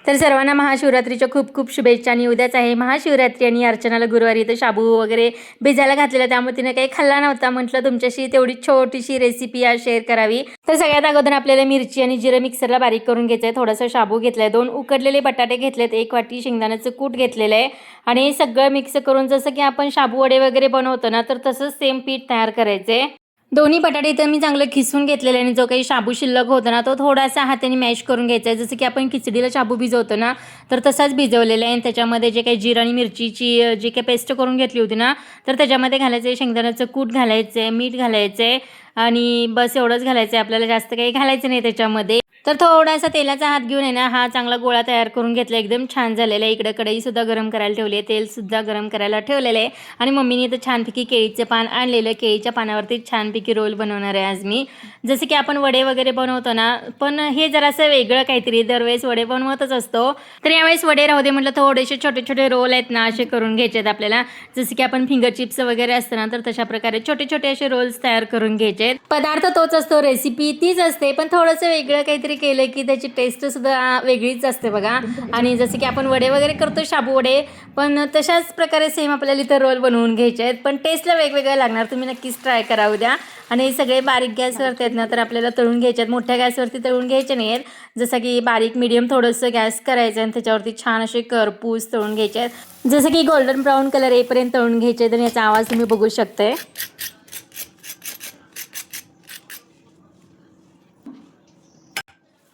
तर सर्वांना महाशिवरात्रीच्या खूप खूप शुभेच्छा। आणि उद्याच आहे महाशिवरात्री आणि अर्चनाला गुरुवारी तर शाबू वगैरे भिजायला घातलेला, त्यामुळे तिने काही खाल्ला नव्हता। म्हटलं तुमच्याशी तेवढी छोटीशी रेसिपी आज शेअर करावी। तर सगळ्यात अगोदर आपल्याला मिरची आणि जिरं मिक्सरला बारीक करून घ्यायचं आहे। थोडासा शाबू घेतलाय, 2 उकडलेले बटाटे घेतलेत, 1 वाटी शेंगदाण्याचं कूट घेतलेलं आहे आणि सगळं मिक्स करून जसं की आपण शाबू वडे वगैरे बनवतो ना, तर तसंच सेम पीठ तयार करायचंय। दोन्ही बटाटे इथं मी चांगलं खिसून घेतलेले आणि जो काही शाबू शिल्लक होता ना, तो थोडासा हाताने मॅश करून घ्यायचा आहे। जसं की आपण खिचडीला शाबू भिजवतो ना, तर तसाच भिजवलेला आहे। आणि त्याच्यामध्ये जे काही जिरं आणि मिरचीची जी काही पेस्ट करून घेतली होती ना, तर त्याच्यामध्ये घालायचं आहे शेंगदाण्याचं कूट घालायचं आहे, मीठ घालायचं आहे आणि बस एवढंच घालायचं आहे। आपल्याला जास्त काही घालायचं नाही त्याच्यामध्ये। तर थोडासा तेलाचा हात घेऊन आहे ना, हा चांगला गोळा तयार करून घेतला, एकदम छान झालेला आहे। इकडे कढईसुद्धा गरम करायला ठेवली आहे, तेलसुद्धा गरम करायला ठेवलेलं आहे आणि मम्मीने इथं छानपैकी केळीचं पान आणलेलं, केळीच्या पानावरती छानपैकी रोल बनवणार आहे आज मी। जसं की आपण वडे वगैरे बनवतो ना, पण हे जरासं वेगळं काहीतरी, दरवेळेस वडे बनवतच असतो, तर यावेळेस वडे राहू दे म्हटलं, थोडेसे छोटे छोटे रोल आहेत ना असे करून घ्यायचे आहेत आपल्याला। जसं की आपण फिंगर चिप्स वगैरे असतं ना, तर तशा प्रकारे छोटे छोटे असे रोल्स तयार करून घ्यायचे आहेत। पदार्थ तोच असतो, रेसिपी तीच असते, पण थोडंसं वेगळं काहीतरी केलं की त्याची टेस्ट सुद्धा वेगळीच असते बघा। आणि जसं की आपण वडे वगैरे करतो शाबू वडे, पण तशाच प्रकारे सेम आपल्याला इथं रोल बनवून घ्यायचे आहेत, पण टेस्टला वेगवेगळं लागणार। तुम्ही नक्कीच ट्राय करा उद्या। आणि सगळे बारीक गॅसवरती आहेत ना, तर आपल्याला तळून घ्यायचे आहेत, मोठ्या गॅसवरती तळून घ्यायचे नाही आहेत। जसं की बारीक मीडियम थोडंसं गॅस करायचं आणि त्याच्यावरती छान असे करपूस तळून घ्यायचे आहेत, जसं की गोल्डन ब्राऊन कलर येईपर्यंत तळून घ्यायचे आहेत। आणि याचा आवाज तुम्ही बघू शकताय।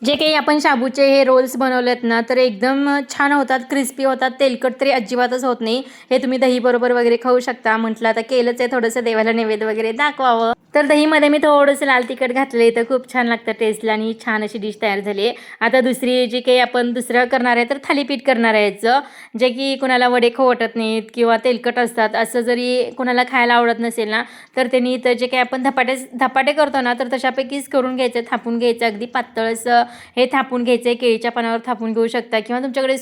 जे काही आपण शाबूचे हे रोल्स बनवलेत ना, तर एकदम छान होतात, क्रिस्पी होतात, तेलकट तरी अजिबातच होत नाही। हे तुम्ही दही बरोबर वगैरे खाऊ शकता। म्हटलं आता केलंच आहे, थोडंसं देवाला नैवेद्य वगैरे दाखवावं, तर दहीमध्ये मी थोडंसं लाल तिखट घातले, तर खूप छान लागतं टेस्टला आणि छान अशी डिश तयार झाली आहे। आता दुसरी जी काही आपण दुसरं करणार आहे, तर थालीपीठ करणार आहे याचं, जे की कुणाला वडे खाऊ वाटत नाहीत किंवा तेलकट असतात, असं जरी कुणाला खायला आवडत नसेल ना, तर त्यांनी तर जे काही आपण धपाटे करतो ना, तर तशापैकीच करून घ्यायचं, थापून घ्यायचं, अगदी पातळ असं हे थापून घ्यायचं आहे। केळीच्या पानावर थापून घेऊ शकता किंवा तुमच्याकडे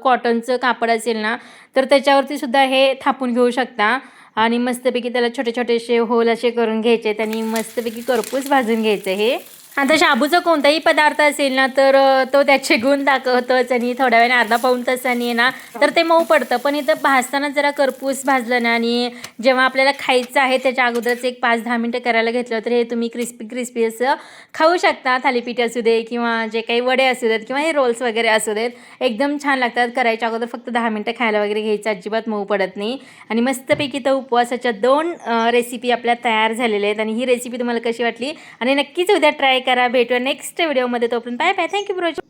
कॉटनचं कापड असेल ना, तर त्याच्यावरती सुद्धा हे थापून घेऊ शकता। आणि मस्तपैकी त्याला छोटे छोटेसे होल असे करून घ्यायचे आणि मस्तपैकी करपूस भाजून घ्यायचं हे। आता शाबूचा कोणताही पदार्थ असेल ना, तर तो त्याचे गुण दाखवतोच आणि थोड्या वेळाने अर्धा पाऊण तासाने ना, तर ते मऊ पडतं। पण इथं भाजताना जरा करपूस भाजलं ना, आणि जेव्हा आपल्याला खायचं आहे त्याच्या अगोदरच एक 5-10 मिनटं करायला घेतलं, तर हे तुम्ही क्रिस्पी क्रिस्पी असं खाऊ शकता। थालीपीठ असू दे किंवा जे काही वडे असू देत किंवा हे रोल्स वगैरे असू देत, एकदम छान लागतात। करायच्या अगोदर फक्त 10 मिनटं खायला वगैरे घ्यायचं, अजिबात मऊ पडत नाही। आणि मस्तपैकी तर उपवासाच्या 2 रेसिपी आपल्या तयार झालेल्या आहेत। आणि ही रेसिपी तुम्हाला कशी वाटली आणि नक्कीच उद्या ट्राय करा। भेटूया नेक्स्ट व्हिडिओमध्ये, तोपर्यंत bye bye, thank you for watching.